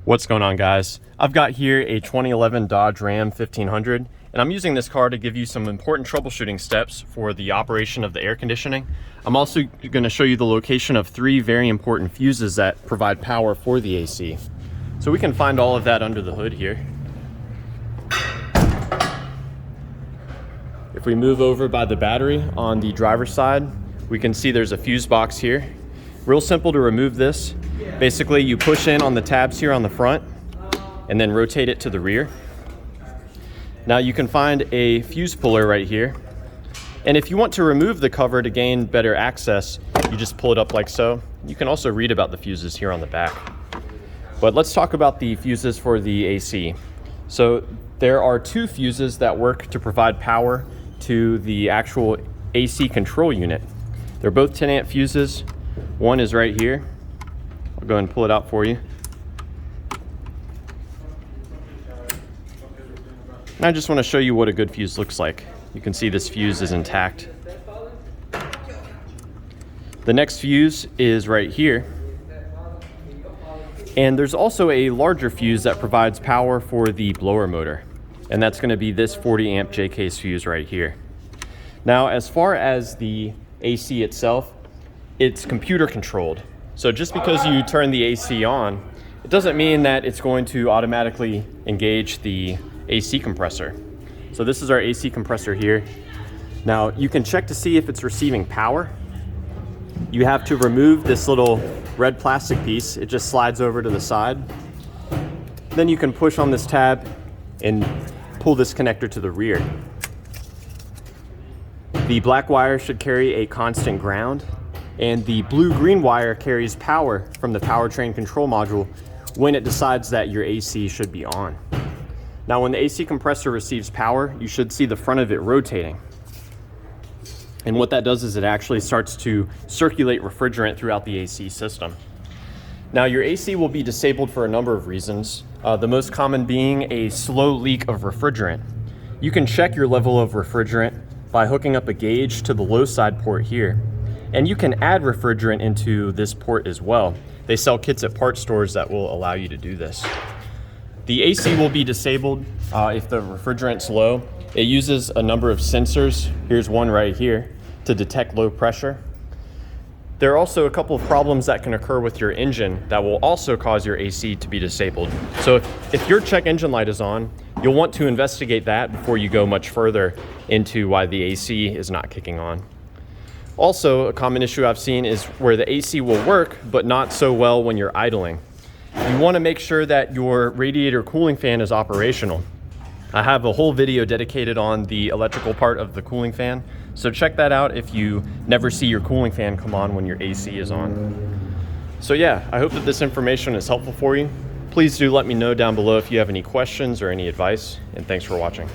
What's going on, guys? I've got here a 2011 Dodge Ram 1500, and I'm using this car to give you some important troubleshooting steps for the operation of the air conditioning. I'm also going to show you the location of 3 very important fuses that provide power for the AC. So we can find all of that under the hood here. If we move over by the battery on the driver's side, we can see there's a fuse box here. Real simple to remove this. Basically, you push in on the tabs here on the front and then rotate it to the rear. Now you can find a fuse puller right here. And if you want to remove the cover to gain better access, you just pull it up like so. You can also read about the fuses here on the back. But let's talk about the fuses for the AC. So there are 2 fuses that work to provide power to the actual AC control unit. They're both 10 amp fuses. One is right here. I'll go ahead and pull it out for you. And I just want to show you what a good fuse looks like. You can see this fuse is intact. The next fuse is right here. And there's also a larger fuse that provides power for the blower motor. And that's going to be this 40 amp J-case fuse right here. Now, as far as the AC itself, it's computer controlled. So just because you turn the AC on, it doesn't mean that it's going to automatically engage the AC compressor. So this is our AC compressor here. Now you can check to see if it's receiving power. You have to remove this little red plastic piece. It just slides over to the side. Then you can push on this tab and pull this connector to the rear. The black wire should carry a constant ground, and the blue-green wire carries power from the powertrain control module when it decides that your AC should be on. Now, when the AC compressor receives power, you should see the front of it rotating. And what that does is it actually starts to circulate refrigerant throughout the AC system. Now, your AC will be disabled for a number of reasons, the most common being a slow leak of refrigerant. You can check your level of refrigerant by hooking up a gauge to the low side port here. And you can add refrigerant into this port as well. They sell kits at parts stores that will allow you to do this. The AC will be disabled if the refrigerant's low. It uses a number of sensors. Here's one right here to detect low pressure. There are also a couple of problems that can occur with your engine that will also cause your AC to be disabled. So if your check engine light is on, you'll want to investigate that before you go much further into why the AC is not kicking on. Also, a common issue I've seen is where the AC will work, but not so well when you're idling. You want to make sure that your radiator cooling fan is operational. I have a whole video dedicated on the electrical part of the cooling fan, so check that out if you never see your cooling fan come on when your AC is on. So yeah, I hope that this information is helpful for you. Please do let me know down below if you have any questions or any advice, and thanks for watching.